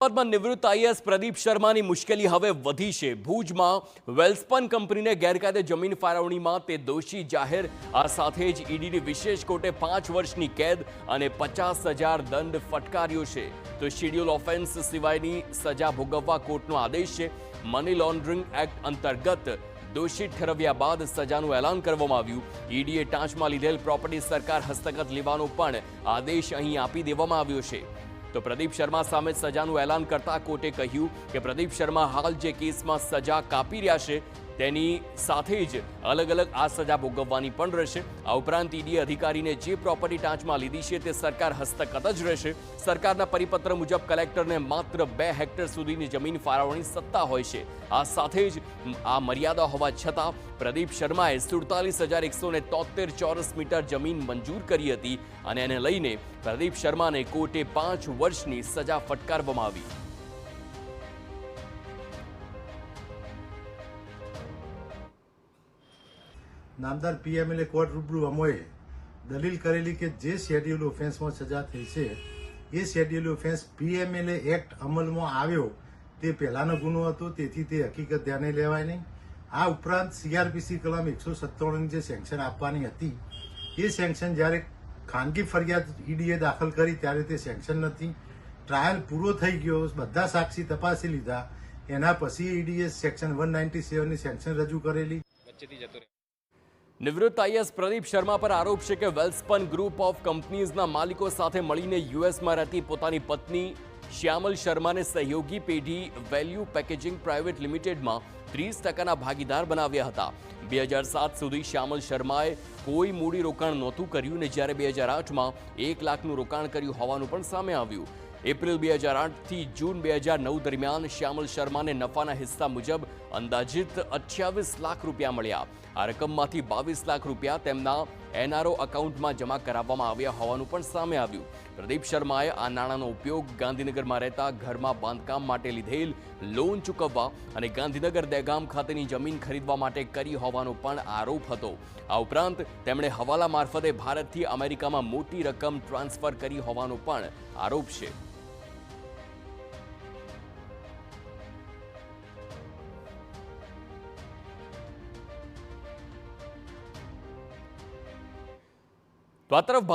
અમદાવાદમાં નિવૃત્ત આઈએએસ પ્રદીપ શર્માની મુશ્કેલી હવે વધી છે। ભુજમાં વેલ્સપન કંપનીને ગેરકાયદે જમીન ફાળવણીમાં તે દોષી જાહેર। આ સાથે જ ઈડીની વિશેષ કોર્ટે 5 વર્ષની કેદ અને 50,000 દંડ ફટકાર્યો છે। તો શેડ્યુલ ઓફેન્સ સિવાયની સજા ભોગવવા કોર્ટનો આદેશ છે। મની લોન્ડરિંગ એક્ટ અંતર્ગત દોષિત ઠરવ્યા બાદ સજાનું એલાન કરવામાં આવ્યું। ઈડીએ ટાંચમાં લીધેલ પ્રોપર્ટી સરકાર હસ્તગત લેવાનો પણ આદેશ અહીં આપી દેવામાં આવ્યો છે। તો પ્રદીપ શર્મા સામે સજાનું એલાન કરતા કોર્ટે કહ્યું કે પ્રદીપ શર્મા હાલ જે કેસમાં સજા કાપી રહ્યા છે તેની સાથે જ અલગ અલગ આ સજા ભોગવવાની પણ રહેશે। આ ઉપરાંત ઈડી અધિકારીને જે પ્રોપર્ટી ટાંચમાં લીધી છે તે સરકાર હસ્તગત જ રહેશે। સરકારના પરિપત્ર મુજબ કલેક્ટરને માત્ર 2 હેક્ટર સુધીની જમીન ફાળવણી સત્તા હોય છે। આ સાથે જ આ મર્યાદા હોવા છતાં પ્રદીપ શર્માએ 47,173 ચોરસ મીટર જમીન મંજૂર કરી હતી અને એને લઈને પ્રદીપ શર્માને કોર્ટે 5 વર્ષની સજા ફટકારવામાં આવી। નામદાર પીએમએલએ કોર્ટ રૂબરૂ અમોએ દલીલ કરેલી કે જે શેડ્યુલ ઓફેન્સમાં સજા થઈ છે એ શેડ્યુલ ઓફેન્સ પીએમએલએ એક્ટ અમલમાં આવ્યો તે પહેલાનો ગુનો હતો, તેથી તે હકીકત ધ્યાને લેવાય નહીં। આ ઉપરાંત સીઆરપીસી કલમ 197ની જે સેન્કશન આપવાની હતી એ સેન્કશન જ્યારે ખાનગી ફરિયાદ ઈડીએ દાખલ કરી ત્યારે તે સેન્કશન નથી। ટ્રાયલ પૂરો થઈ ગયો, બધા સાક્ષી તપાસી લીધા, એના પછી ઈડીએ સેક્શન 197ની સેન્કશન રજૂ કરેલી। નિવૃત્ત આઈએએસ પ્રદીપ શર્મા પર આરોપ છે કે વેલ્સપન ગ્રુપ ઓફ કંપનીઝના માલિકો સાથે મળીને યુએસમાં રહેતી પોતાની પત્ની શ્યામલ શર્માને સહયોગી પેઢી વેલ્યુ પેકેજિંગ પ્રાઇવેટ લિમિટેડમાં 30% ભાગીદાર બનાવ્યા હતા। 2007 સુધી શ્યામલ શર્માએ કોઈ મૂડી રોકાણ નહોતું કર્યું ને જ્યારે 2008માં 1 લાખનું રોકાણ કર્યું હોવાનું પણ સામે આવ્યું। એપ્રિલ 2008થી જૂન 2009 દરમિયાન શ્યામલ શર્માને નફાના હિસ્સા મુજબ અંદાજિત 28 લાખ રૂપિયા મળ્યા। આ રકમમાંથી 22 લાખ રૂપિયા તેમના એનઆરઓ એકાઉન્ટમાં જમા કરાવવામાં આવ્યા હોવાનું પણ સામે આવ્યું। પ્રદીપ શર્માએ આ નાણાંનો ઉપયોગ ગાંધીનગરમાં રહેતા ઘરમાં બાંધકામ માટે લીધેલ લોન ચૂકવવા અને ગાંધીનગર દહેગામ ખાતેની જમીન ખરીદવા માટે કરી હોવાનો પણ આરોપ હતો। આ ઉપરાંત તેમણે હવાલા મારફતે ભારતથી અમેરિકામાં મોટી રકમ ટ્રાન્સફર કરી હોવાનો પણ આરોપ છે। તો આ તરફ